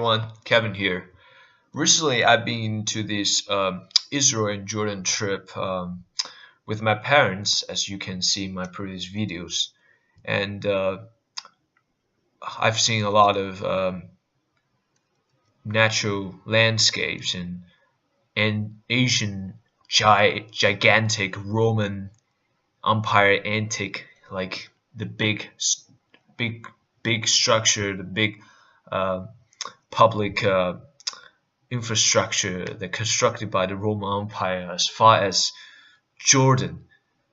everyone, Kevin here. Recently, I've been to this Israel and Jordan trip with my parents, as you can see in my previous videos, and I've seen a lot of natural landscapes and Asian gigantic Roman Empire antique, like the big, big structure, the big uh, public infrastructure that constructed by the Roman Empire as far as Jordan,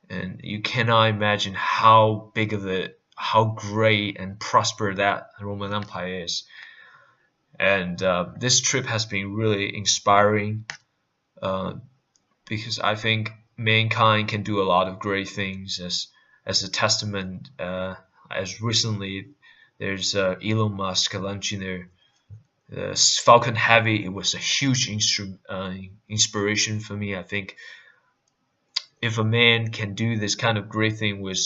and you cannot imagine how big of how great and prosperous that Roman Empire is. And this trip has been really inspiring uh, because I think mankind can do a lot of great things as a testament. As recently, there's Elon Musk launching the Falcon Heavy. It was a huge inspiration for me. I think if a man can do this kind of great thing with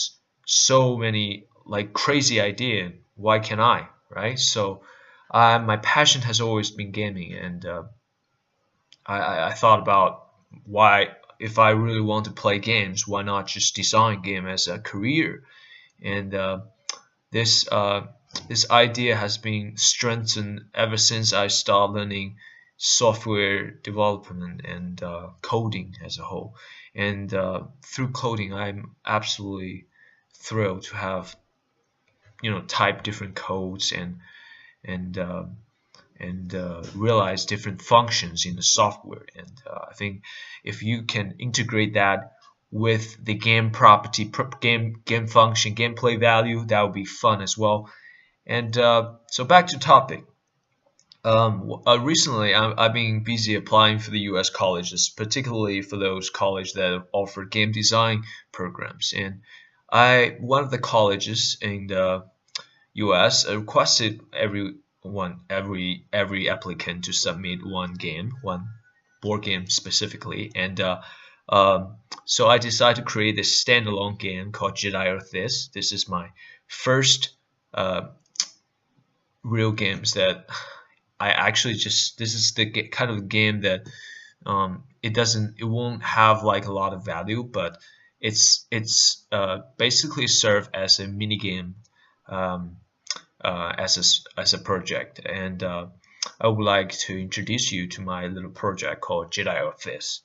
so many like crazy idea, why can't I, right? So my passion has always been gaming, and I thought about why, if I really want to play games, why not just design game as a career? And this this idea has been strengthened ever since I started learning software development and coding as a whole. And through coding, I'm absolutely thrilled to have type different codes and realize different functions in the software. And I think if you can integrate that with the game property, game function, gameplay value, that would be fun as well. And so back to topic. Recently, I've been busy applying for the U.S. colleges, particularly for those colleges that offer game design programs. And one of the colleges in the U.S. requested every applicant to submit one board game specifically, and so I decided to create this standalone game called Jedi Earth This. This is my first real games that I actually this is the kind of game that it won't have like a lot of value, but it's basically serve as a mini game as a project. And I would like to introduce you to my little project called Jedi Earth This.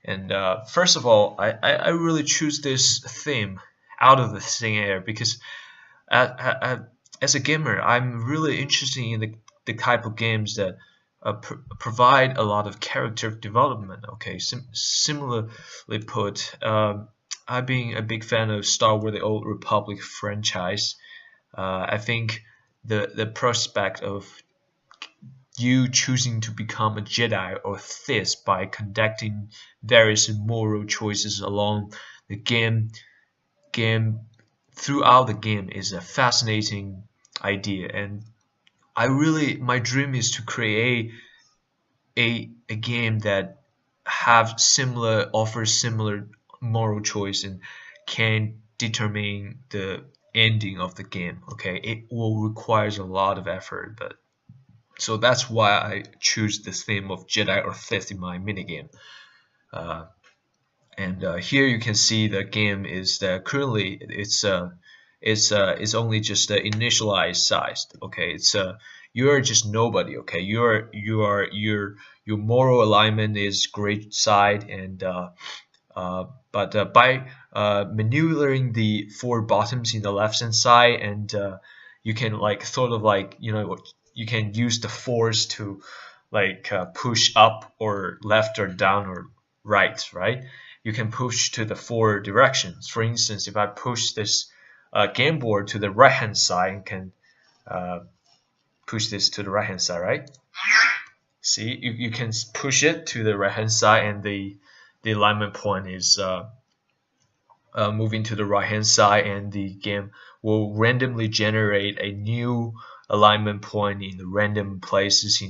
And first of all, I really choose this theme out of the thin air because as a gamer, I'm really interested in the type of games that provide a lot of character development. Okay, similarly put, I've been a big fan of Star Wars: The Old Republic franchise. I think the prospect of you choosing to become a Jedi or Sith by conducting various moral choices along the game throughout the game is a fascinating idea. And my dream is to create a game that offers similar moral choice and can determine the ending of the game. Okay, it will requires a lot of effort, but so that's why I choose the theme of Jedi Earth This in my minigame. And here you can see the game is currently it's only just initialized size. Okay, you're just nobody. Okay, your moral alignment is great side, and but by maneuvering the four buttons in the left hand side, and you can like sort of like you can use the force to like push up or left or down or right. You can push to the four directions. For instance, if I push this game board to the right hand side, and can push this to the right hand side, right? See, you can push it to the right hand side, and the alignment point is moving to the right hand side, and the game will randomly generate a new alignment point in the random places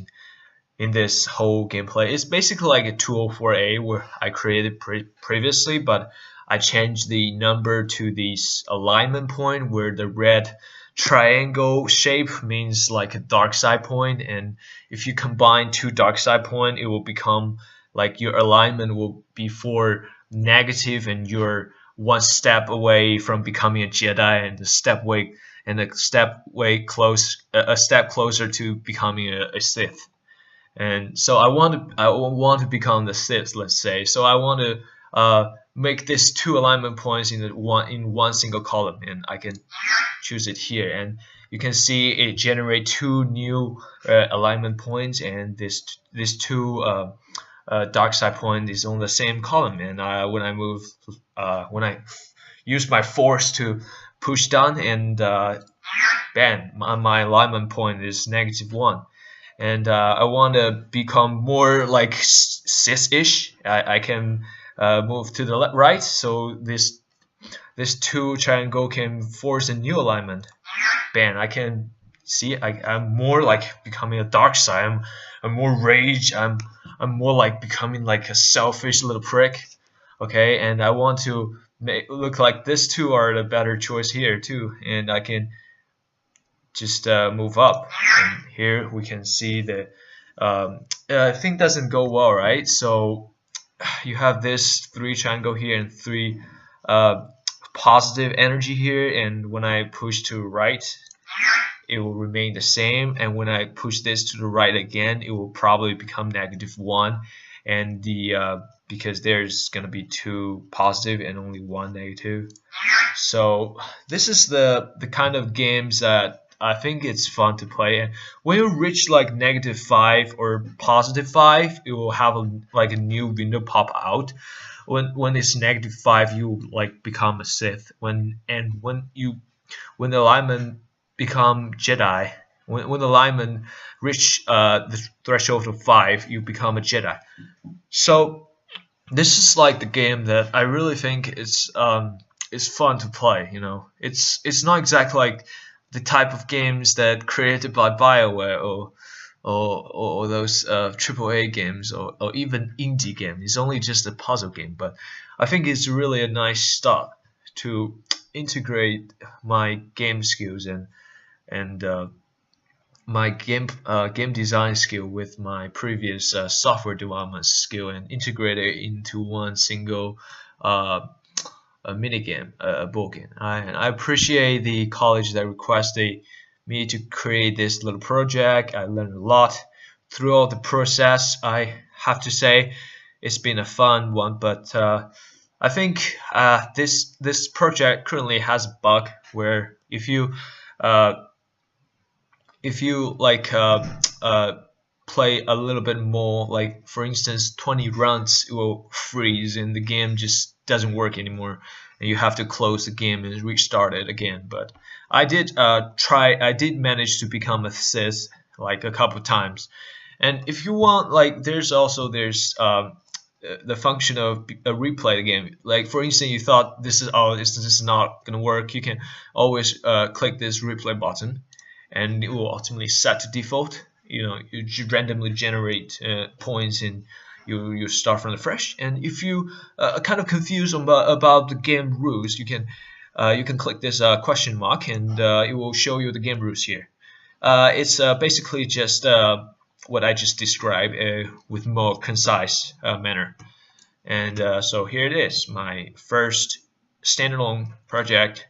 in this whole gameplay. It's basically like a 204A where I created previously, but I changed the number to the alignment point where the red triangle shape means like a dark side point, and if you combine two dark side point, it will become like your alignment will be for negative, and you're one step away from becoming a Jedi, and a step closer to becoming a Sith. And so I want to become the Sith, let's say. So I want to make this two alignment points in one single column, and I can choose it here, and you can see it generate two new alignment points, and this two dark side point is on the same column. And when I use my force to push down, and bam, my alignment point is -1. And I want to become more like Sith-ish. I can move to the right, so this two triangle can force a new alignment. Bam! I can see I'm more like becoming a dark side. I'm more rage. I'm more like becoming like a selfish little prick. Okay, and I want to look like this two are the better choice here too, and I can just move up, and here we can see the thing doesn't go well, right? So you have this 3 triangle here and 3 positive energy here, and when I push to right, it will remain the same, and when I push this to the right again, it will probably become -1, and because there's gonna be 2 positive and only 1 negative. So this is the kind of games that I think it's fun to play. And when you reach like -5 or +5, it will have like a new window pop out. When it's -5, you like become a Sith. When the alignment become Jedi. When the alignment reach the threshold of 5, you become a Jedi. So this is like the game that I really think is fun to play. You know, it's not exactly like the type of games that created by BioWare or those AAA games or even indie games. It's only just a puzzle game, but I think it's really a nice start to integrate my game skills and my game design skill with my previous software development skill, and integrate it into one single a minigame, a board game. And I appreciate the college that requested me to create this little project. I learned a lot throughout the process. I have to say it's been a fun one, but I think this project currently has a bug where if you like play a little bit more, like for instance 20 runs, it will freeze and the game just doesn't work anymore, and you have to close the game and restart it again. But I did manage to become a Sith like a couple times. And if you want, like there's the function of replay the game. Like for instance, you thought this is not gonna work, you can always click this replay button, and it will ultimately set to default. You know, you randomly generate points, and you start from the fresh. And if you are kind of confused about the game rules, you can click this question mark, and it will show you the game rules here. It's basically just what I just described with more concise manner. And so here it is, my first standalone project.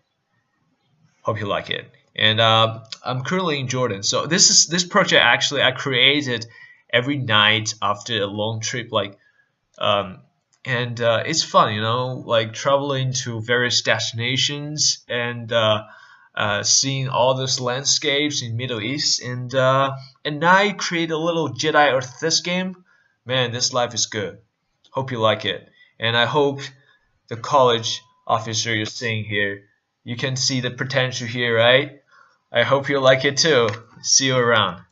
Hope you like it. And I'm currently in Jordan, so this project actually I created every night after a long trip, like and it's fun, you know, like traveling to various destinations and seeing all those landscapes in Middle East, and I create a little Jedi Earth this game. Man, this life is good. Hope you like it, and I hope the college officer you're seeing here, you can see the potential here, right? I hope you like it too. See you around.